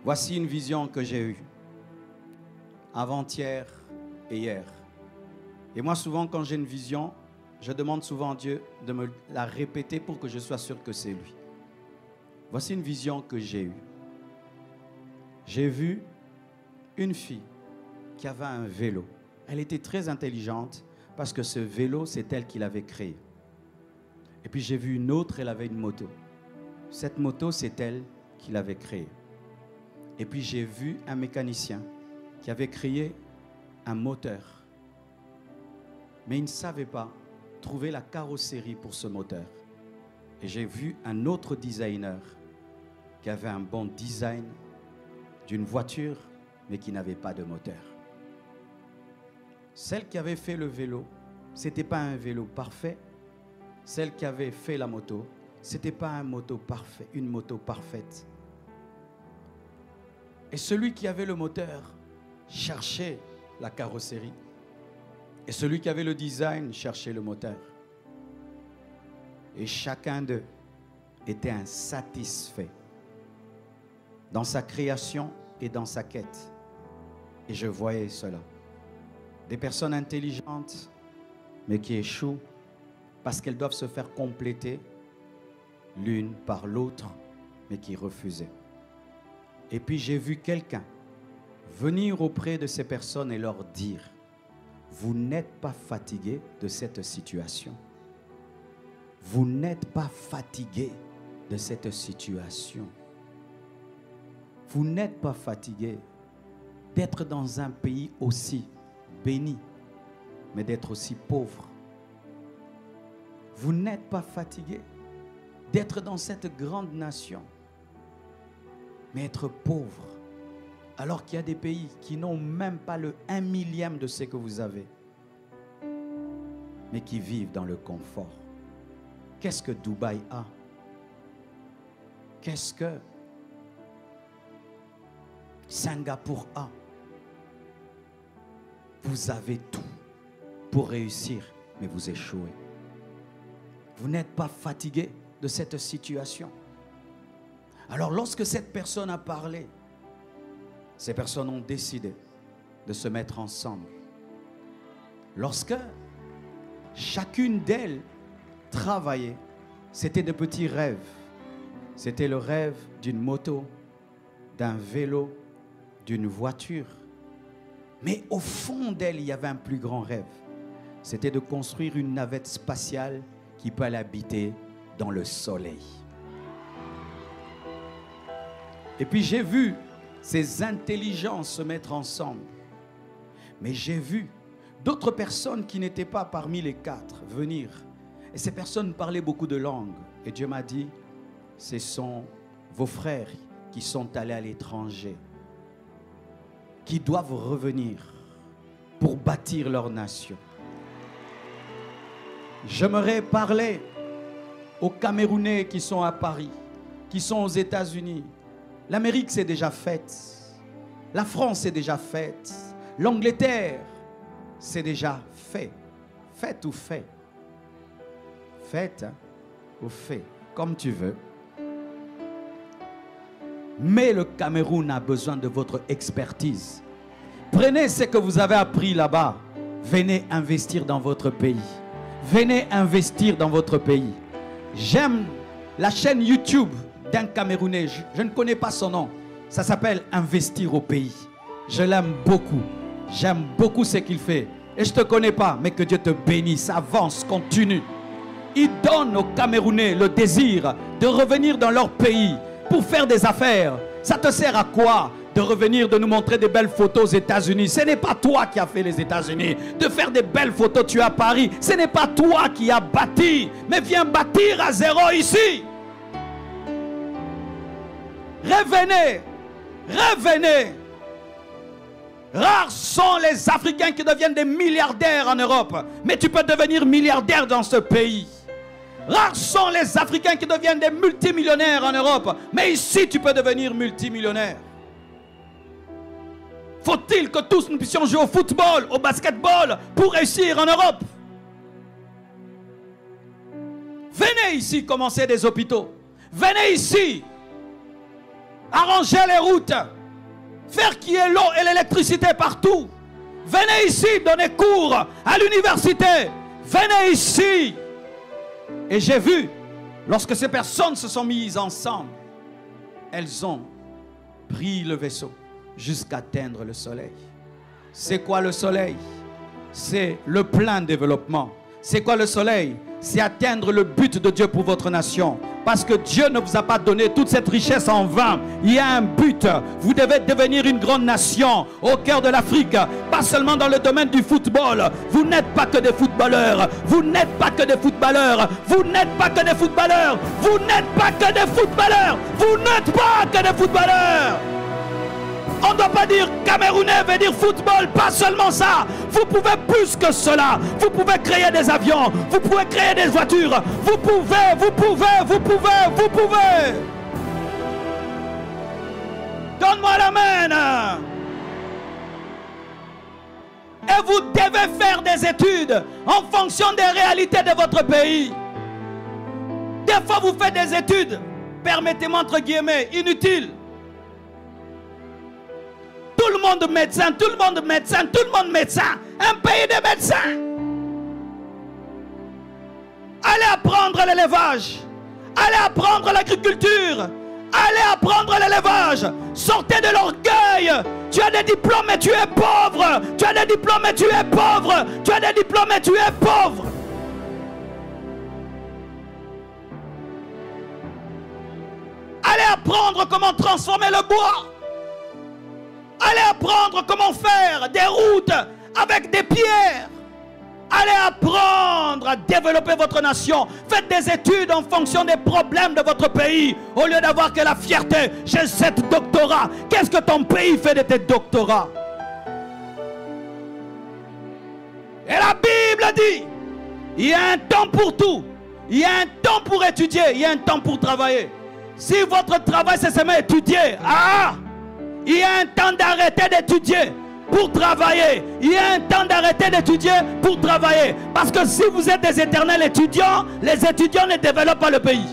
Voici une vision que j'ai eue avant-hier et hier. Et moi, souvent, quand j'ai une vision, je demande souvent à Dieu de me la répéter pour que je sois sûr que c'est lui. Voici une vision que j'ai eue. J'ai vu une fille qui avait un vélo. Elle était très intelligente parce que ce vélo, c'est elle qui l'avait créé. Et puis j'ai vu une autre, elle avait une moto. Cette moto, c'est elle qui l'avait créée. Et puis j'ai vu un mécanicien qui avait créé un moteur. Mais il ne savait pas trouver la carrosserie pour ce moteur. Et j'ai vu un autre designer qui avait un bon design d'une voiture, mais qui n'avait pas de moteur. Celle qui avait fait le vélo, ce n'était pas un vélo parfait. Celle qui avait fait la moto, ce n'était pas une moto parfaite. Et celui qui avait le moteur cherchait la carrosserie. Et celui qui avait le design cherchait le moteur. Et chacun d'eux était insatisfait dans sa création et dans sa quête. Et je voyais cela. Des personnes intelligentes, mais qui échouent parce qu'elles doivent se faire compléter l'une par l'autre, mais qui refusaient. Et puis j'ai vu quelqu'un venir auprès de ces personnes et leur dire: vous n'êtes pas fatigué de cette situation. Vous n'êtes pas fatigué de cette situation. Vous n'êtes pas fatigué d'être dans un pays aussi béni, mais d'être aussi pauvre. Vous n'êtes pas fatigué d'être dans cette grande nation, mais être pauvre, alors qu'il y a des pays qui n'ont même pas le 1 millième de ce que vous avez, mais qui vivent dans le confort. Qu'est-ce que Dubaï a? Qu'est-ce que Singapour a? Vous avez tout pour réussir, mais vous échouez. Vous n'êtes pas fatigué de cette situation. Alors lorsque cette personne a parlé, ces personnes ont décidé de se mettre ensemble. Lorsque chacune d'elles travaillait, c'était de petits rêves. C'était le rêve d'une moto, d'un vélo, d'une voiture. Mais au fond d'elle, il y avait un plus grand rêve. C'était de construire une navette spatiale qui peut aller habiter dans le soleil. Et puis j'ai vu ces intelligences se mettre ensemble. Mais j'ai vu d'autres personnes qui n'étaient pas parmi les 4 venir. Et ces personnes parlaient beaucoup de langues. Et Dieu m'a dit, ce sont vos frères qui sont allés à l'étranger, qui doivent revenir pour bâtir leur nation. J'aimerais parler aux Camerounais qui sont à Paris, qui sont aux États-Unis. L'Amérique, c'est déjà faite. La France, c'est déjà faite. L'Angleterre, c'est déjà fait. Fait ou fait? Fait ou fait, comme tu veux. Mais le Cameroun a besoin de votre expertise. Prenez ce que vous avez appris là-bas. Venez investir dans votre pays. Venez investir dans votre pays. J'aime la chaîne YouTube d'un Camerounais. Je ne connais pas son nom. Ça s'appelle Investir au pays. Je l'aime beaucoup. J'aime beaucoup ce qu'il fait. Et je ne te connais pas, mais que Dieu te bénisse. Avance, continue. Il donne aux Camerounais le désir de revenir dans leur pays pour faire des affaires. Ça te sert à quoi de revenir, de nous montrer des belles photos aux États-Unis? Ce n'est pas toi qui as fait les États-Unis. De faire des belles photos, tu es à Paris. Ce n'est pas toi qui as bâti, mais viens bâtir à zéro ici. Revenez, revenez. Rares sont les Africains qui deviennent des milliardaires en Europe. Mais tu peux devenir milliardaire dans ce pays. Rares sont les Africains qui deviennent des multimillionnaires en Europe. Mais ici, tu peux devenir multimillionnaire. Faut-il que tous nous puissions jouer au football, au basketball pour réussir en Europe? Venez ici commencer des hôpitaux. Venez ici arranger les routes. faire qu'il y ait l'eau et l'électricité partout. Venez ici donner cours à l'université. Venez ici. Et j'ai vu, lorsque ces personnes se sont mises ensemble, elles ont pris le vaisseau jusqu'à atteindre le soleil. C'est quoi le soleil? C'est le plein développement. C'est quoi le soleil? C'est atteindre le but de Dieu pour votre nation. Parce que Dieu ne vous a pas donné toute cette richesse en vain. Il y a un but. Vous devez devenir une grande nation au cœur de l'Afrique. Pas seulement dans le domaine du football. Vous n'êtes pas que des footballeurs. Vous n'êtes pas que des footballeurs. Vous n'êtes pas que des footballeurs. Vous n'êtes pas que des footballeurs. Vous n'êtes pas que des footballeurs. On ne doit pas dire Camerounais veut dire football, pas seulement ça. Vous pouvez plus que cela. Vous pouvez créer des avions, vous pouvez créer des voitures. Vous pouvez. Donne-moi l'amen. Et vous devez faire des études en fonction des réalités de votre pays. Des fois vous faites des études, permettez-moi entre guillemets, inutiles. Tout le monde médecin, tout le monde médecin, tout le monde médecin. Un pays de médecins. Allez apprendre l'élevage. Allez apprendre l'agriculture. Allez apprendre l'élevage. Sortez de l'orgueil. Tu as des diplômes mais tu es pauvre. Tu as des diplômes mais tu es pauvre. Tu as des diplômes mais tu es pauvre. Allez apprendre comment transformer le bois. Allez apprendre comment faire des routes avec des pierres. Allez apprendre à développer votre nation. Faites des études en fonction des problèmes de votre pays. Au lieu d'avoir que la fierté, j'ai 7 doctorats. Qu'est-ce que ton pays fait de tes doctorats? Et la Bible dit, il y a un temps pour tout. Il y a un temps pour étudier. Il y a un temps pour travailler. Si votre travail c'est seulement étudier, il y a un temps d'arrêter d'étudier pour travailler. Il y a un temps d'arrêter d'étudier pour travailler. Parce que si vous êtes des éternels étudiants, les étudiants ne développent pas le pays.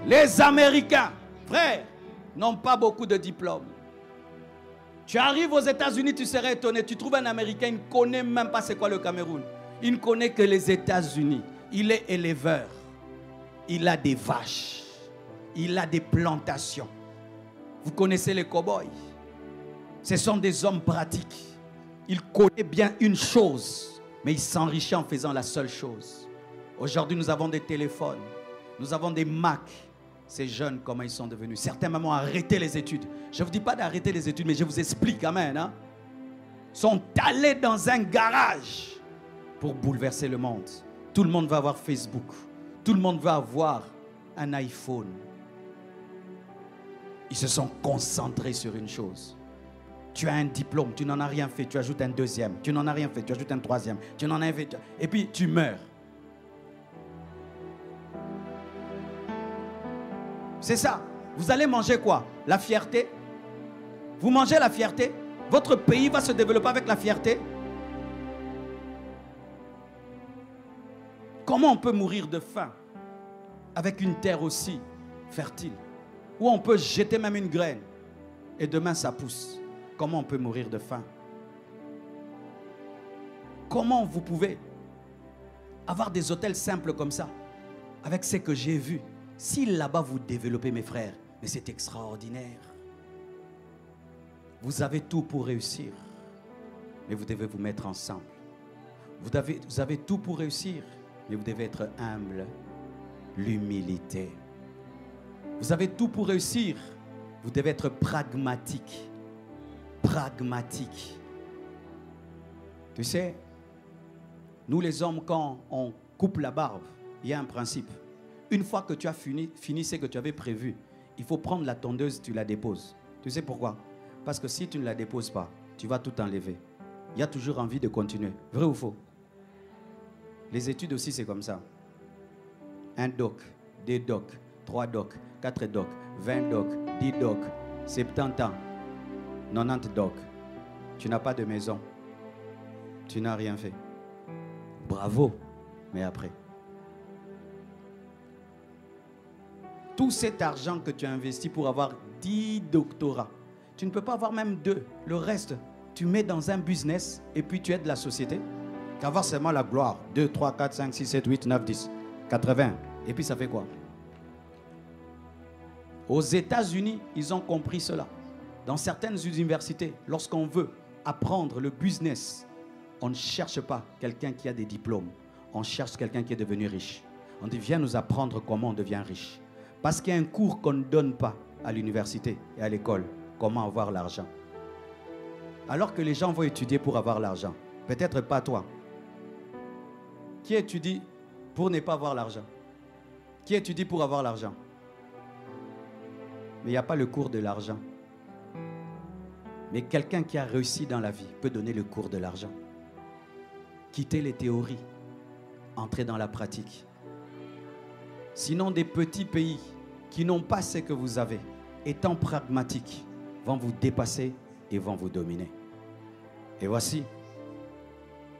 Les Américains, frère, n'ont pas beaucoup de diplômes. Tu arrives aux États-Unis, tu serais étonné. Tu trouves un Américain, il ne connaît même pas c'est quoi le Cameroun. Il ne connaît que les États-Unis. Il est éleveur. Il a des vaches. Il a des plantations. Vous connaissez les cow-boys. Ce sont des hommes pratiques. Ils connaissent bien une chose, mais ils s'enrichissent en faisant la seule chose. Aujourd'hui, nous avons des téléphones. Nous avons des Mac. Ces jeunes, comment ils sont devenus? Certains même ont arrêté les études. Je ne vous dis pas d'arrêter les études, mais je vous explique quand même. Ils sont allés dans un garage pour bouleverser le monde. Tout le monde va avoir Facebook. Tout le monde va avoir un iPhone. Ils se sont concentrés sur une chose. Tu as un diplôme, tu n'en as rien fait, tu ajoutes un deuxième. Tu n'en as rien fait, tu ajoutes un troisième. Tu n'en as fait, et puis tu meurs. C'est ça. Vous allez manger quoi? La fierté? Vous mangez la fierté? Votre pays va se développer avec la fierté? Comment on peut mourir de faim avec une terre aussi fertile? Où on peut jeter même une graine et demain ça pousse. Comment on peut mourir de faim? Comment vous pouvez avoir des hôtels simples comme ça? Avec ce que j'ai vu. Si là-bas vous développez mes frères, mais c'est extraordinaire. Vous avez tout pour réussir. Mais vous devez vous mettre ensemble. Vous avez tout pour réussir. Mais vous devez être humble. L'humilité. Vous avez tout pour réussir. Vous devez être pragmatique. Pragmatique. Tu sais, nous les hommes, quand on coupe la barbe, il y a un principe. Une fois que tu as fini ce que tu avais prévu, il faut prendre la tondeuse, tu la déposes. Tu sais pourquoi? Parce que si tu ne la déposes pas, tu vas tout enlever. Il y a toujours envie de continuer. Vrai ou faux? Les études aussi, c'est comme ça. 1 doc, 2 docs, 3 docs, 4 docs, 20 docs, 10 docs, 70 ans, 90 docs. Tu n'as pas de maison. Tu n'as rien fait. Bravo. Mais après. Tout cet argent que tu as investi pour avoir 10 doctorats, tu ne peux pas avoir même 2. Le reste, tu mets dans un business et puis tu aides la société. Qu'avoir seulement la gloire. 2, 3, 4, 5, 6, 7, 8, 9, 10, 80. Et puis ça fait quoi? Aux États-Unis, ils ont compris cela. Dans certaines universités, lorsqu'on veut apprendre le business, on ne cherche pas quelqu'un qui a des diplômes. On cherche quelqu'un qui est devenu riche. On dit, viens nous apprendre comment on devient riche. Parce qu'il y a un cours qu'on ne donne pas à l'université et à l'école. Comment avoir l'argent. Alors que les gens vont étudier pour avoir l'argent. Peut-être pas toi. Qui étudie pour ne pas avoir l'argent? Qui étudie pour avoir l'argent? Mais il n'y a pas le cours de l'argent. Mais quelqu'un qui a réussi dans la vie peut donner le cours de l'argent. Quitter les théories. Entrer dans la pratique. Sinon, des petits pays qui n'ont pas ce que vous avez, étant pragmatiques, vont vous dépasser et vont vous dominer. Et voici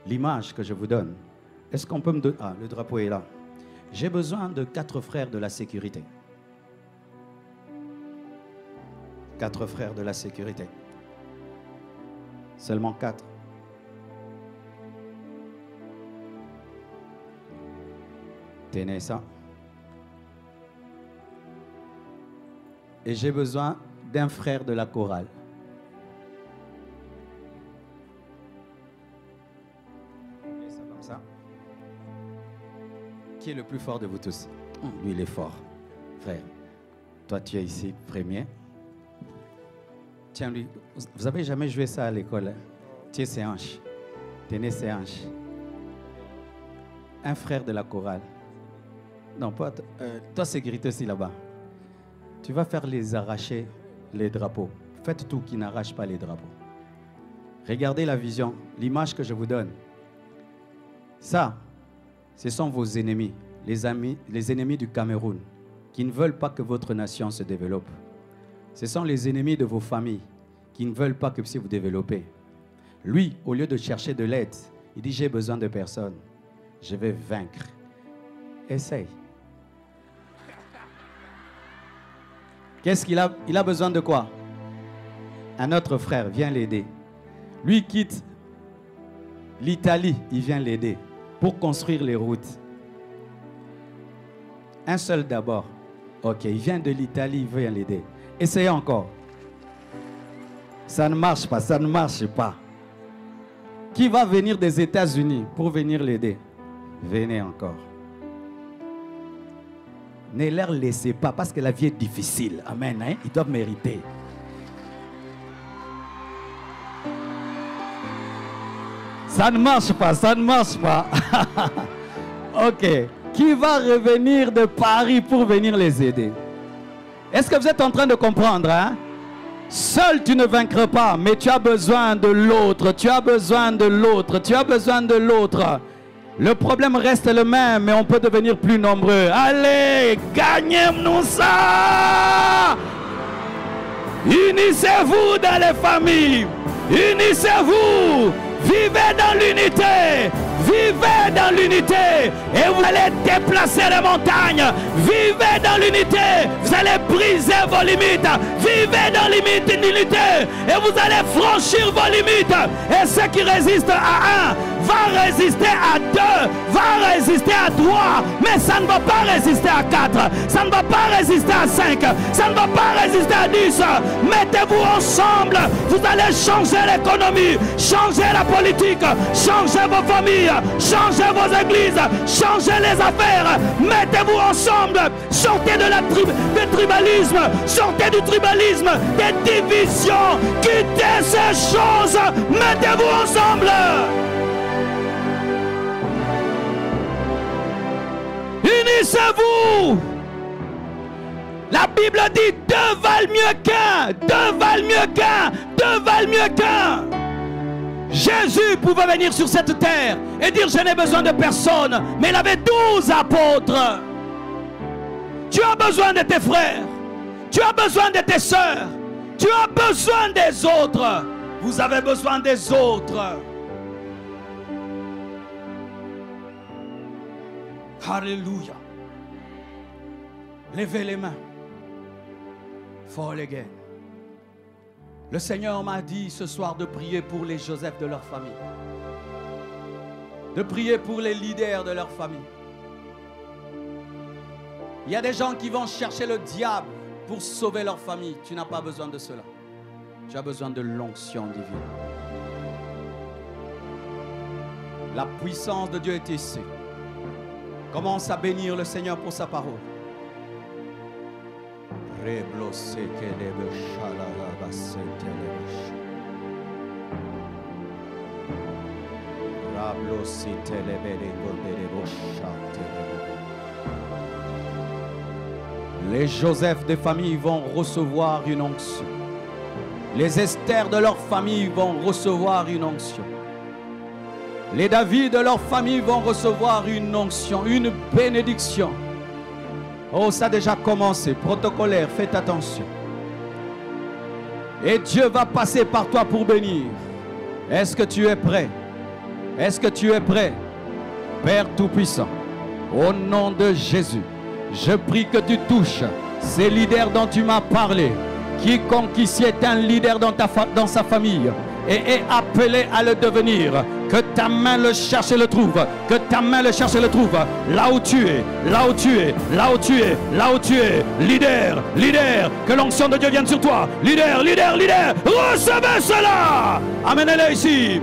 l'image que je vous donne. Est-ce qu'on peut me donner... Ah, le drapeau est là. J'ai besoin de 4 frères de la sécurité. 4 frères de la sécurité. Seulement 4. Tenez ça. Et j'ai besoin d'un frère de la chorale. Et ça comme ça. Qui est le plus fort de vous tous? Lui, il est fort. Frère, toi, tu es ici, premier. Tiens, lui, vous avez jamais joué ça à l'école? Hein? Tiens, ses hanches. Tenez ses hanches. Un frère de la chorale. Non, pas toi, sécurité aussi là-bas. Tu vas faire les arracher, les drapeaux. Faites tout qui n'arrache pas les drapeaux. Regardez la vision, l'image que je vous donne. Ça, ce sont vos ennemis, les ennemis du Cameroun, qui ne veulent pas que votre nation se développe. Ce sont les ennemis de vos familles, qui ne veulent pas que si vous développez. Lui, au lieu de chercher de l'aide, il dit, j'ai besoin de personne. Je vais vaincre. Essaye. Qu'est-ce qu'il a? Il a besoin de quoi? Un autre frère vient l'aider. Lui quitte l'Italie, il vient l'aider pour construire les routes. Un seul d'abord. Ok, il vient de l'Italie, il vient l'aider. Essayez encore. Ça ne marche pas, ça ne marche pas. Qui va venir des États-Unis pour venir l'aider? Venez encore. Ne leur laissez pas parce que la vie est difficile. Amen. Hein? Ils doivent mériter. Ça ne marche pas, ça ne marche pas. Ok. Qui va revenir de Paris pour venir les aider? Est-ce que vous êtes en train de comprendre? Hein? Seul tu ne vaincras pas, mais tu as besoin de l'autre. Tu as besoin de l'autre. Tu as besoin de l'autre. Le problème reste le même, mais on peut devenir plus nombreux. Allez, gagnez-nous ça! Unissez-vous dans les familles. Unissez-vous. Vivez dans l'unité. Vivez dans l'unité. Et vous allez déplacer les montagnes. Vivez dans l'unité. Vous allez briser vos limites. Vivez dans l'unité. Et vous allez franchir vos limites. Et ceux qui résistent à 1 va résister à 2, va résister à 3, mais ça ne va pas résister à 4, ça ne va pas résister à 5, ça ne va pas résister à 10. Mettez-vous ensemble, vous allez changer l'économie, changer la politique, changer vos familles, changer vos églises, changer les affaires. Mettez-vous ensemble, sortez du tribalisme, sortez du tribalisme, des divisions, quittez ces choses, mettez-vous ensemble. Unissez-vous. La Bible dit 2 valent mieux qu'un. 2 valent mieux qu'un. 2 valent mieux qu'un. Jésus pouvait venir sur cette terre et dire je n'ai besoin de personne. Mais il avait 12 apôtres. Tu as besoin de tes frères. Tu as besoin de tes sœurs. Tu as besoin des autres. Vous avez besoin des autres. Alléluia. Levez les mains. Fall again. Le Seigneur m'a dit ce soir de prier pour les Joseph de leur famille. De prier pour les leaders de leur famille. Il y a des gens qui vont chercher le diable pour sauver leur famille. Tu n'as pas besoin de cela. Tu as besoin de l'onction divine. La puissance de Dieu est ici. Commence à bénir le Seigneur pour sa parole. Les Joseph des familles vont recevoir une onction. Les Esther de leur famille vont recevoir une onction. Les David de leur famille vont recevoir une onction, une bénédiction. Oh, ça a déjà commencé, protocolaire, faites attention. Et Dieu va passer par toi pour bénir. Est-ce que tu es prêt? Est-ce que tu es prêt? Père Tout-Puissant, au nom de Jésus, je prie que tu touches ces leaders dont tu m'as parlé. Quiconque ici est un leader dans sa famille et est appelé à le devenir, que ta main le cherche et le trouve, que ta main le cherche et le trouve, là où tu es, là où tu es, là où tu es, là où tu es, leader, leader, que l'onction de Dieu vienne sur toi, leader, leader, leader, recevez cela, amenez-le ici.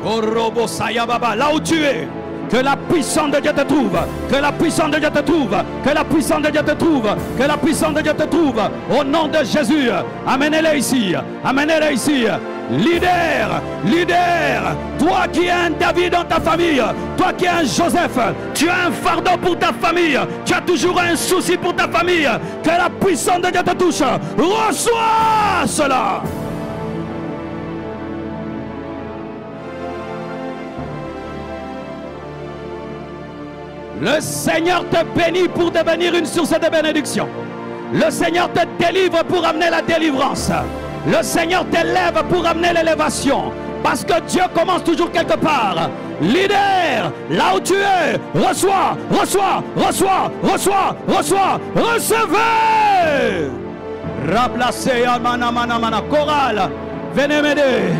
Là où tu es, que la puissance de Dieu te trouve, que la puissance de Dieu te trouve, que la puissance de Dieu te trouve, que la puissance de Dieu te trouve, au nom de Jésus. Amenez-les ici, amenez-les ici. Leader, leader, toi qui es un David dans ta famille, toi qui es un Joseph, tu as un fardeau pour ta famille, tu as toujours un souci pour ta famille, que la puissance de Dieu te touche, reçois cela. Le Seigneur te bénit pour devenir une source de bénédiction. Le Seigneur te délivre pour amener la délivrance. Le Seigneur t'élève pour amener l'élévation. Parce que Dieu commence toujours quelque part. Leader, là où tu es, reçois, reçois, reçois, reçois, reçois, recevez. Rablacé, amana, mana, mana, chorale, venez m'aider.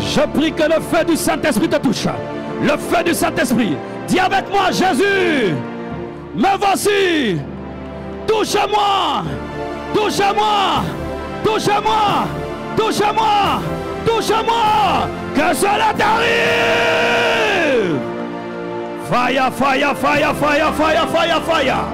Je prie que le feu du Saint-Esprit te touche. Le feu du Saint-Esprit. Dis avec moi, Jésus, me voici. Touche-moi, touche-moi, touche-moi, touche-moi, touche-moi. Que cela t'arrive. Fire, fire, fire, fire, fire, fire, fire.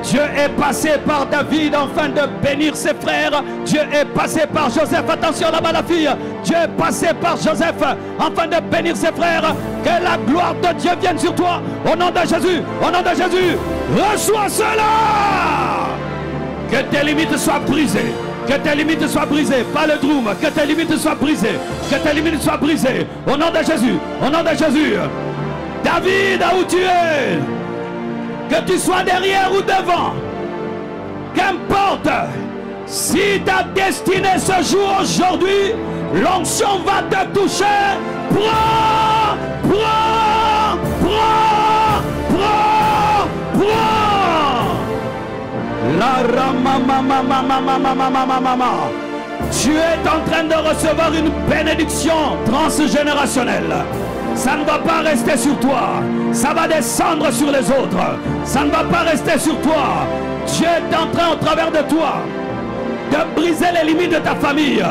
Dieu est passé par David afin de bénir ses frères. Dieu est passé par Joseph. Attention là-bas la fille. Dieu est passé par Joseph afin de bénir ses frères. Que la gloire de Dieu vienne sur toi. Au nom de Jésus. Au nom de Jésus. Reçois cela. Que tes limites soient brisées. Que tes limites soient brisées. Pas le drum. Que tes limites soient brisées. Que tes limites soient brisées. Au nom de Jésus. Au nom de Jésus. David, où tu es? Que tu sois derrière ou devant, qu'importe, si ta destinée se joue aujourd'hui, l'onction va te toucher. Prends, prends, prends, prends, prends. La ramamamamamamamamamamamama. Tu es en train de recevoir une bénédiction transgénérationnelle. Ça ne va pas rester sur toi. Ça va descendre sur les autres. Ça ne va pas rester sur toi. Dieu est en train, au travers de toi, de briser les limites de ta famille,